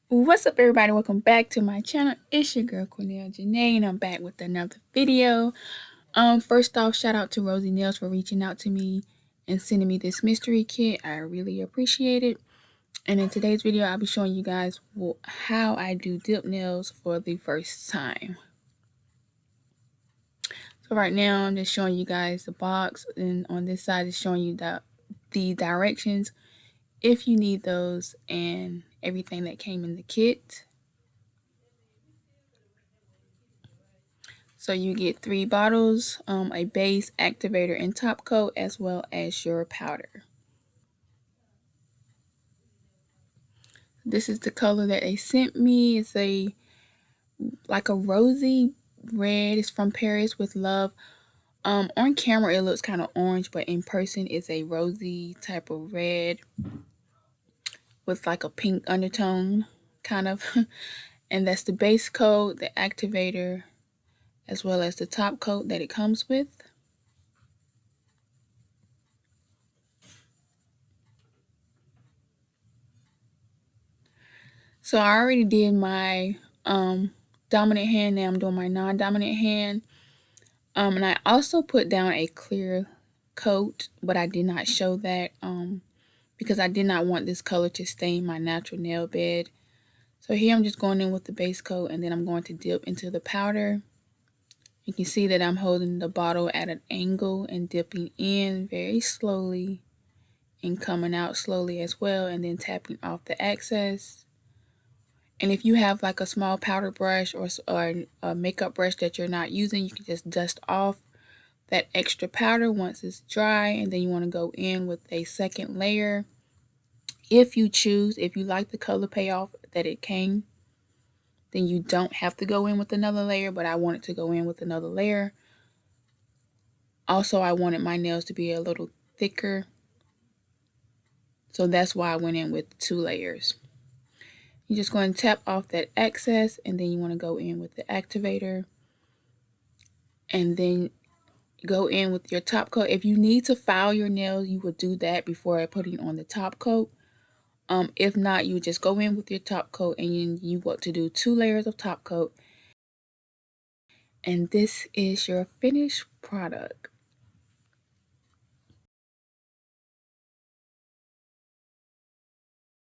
What's up, everybody? Welcome back to my channel. It's your girl Quanell Janae, and I'm back with another video. First off, shout out to Rossi Nails for reaching out to me and sending me this mystery kit. I really appreciate it. And in today's video, I'll be showing you guys how I do dip nails for the first time. So right now, I'm just showing you guys the box, and on this side is showing you the directions if you need those and everything that came in the kit. So you get 3 bottles, a base, activator, and top coat, as well as your powder. This is the color that they sent me. It's like a rosy red. It's from Paris with Love. On camera it looks kind of orange, but in person it's a rosy type of red with like a pink undertone, kind of. And that's the base coat, the activator, as well as the top coat that it comes with. So I already did my dominant hand. Now I'm doing my non-dominant hand. And I also put down a clear coat, but I did not show that because I did not want this color to stain my natural nail bed. So here I'm just going in with the base coat, and then I'm going to dip into the powder. You can see that I'm holding the bottle at an angle and dipping in very slowly and coming out slowly as well, and then tapping off the excess. And if you have like a small powder brush or a makeup brush that you're not using, you can just dust off that extra powder once it's dry, and then you want to go in with a second layer. If you choose, if you like the color payoff that it came, then you don't have to go in with another layer, but I wanted to go in with another layer. Also, I wanted my nails to be a little thicker, so that's why I went in with 2 layers. You're just going to tap off that excess, and then you want to go in with the activator, and then go in with your top coat. If you need to file your nails, you would do that before putting on the top coat. If not, you just go in with your top coat, and you want to do 2 layers of top coat. And this is your finished product.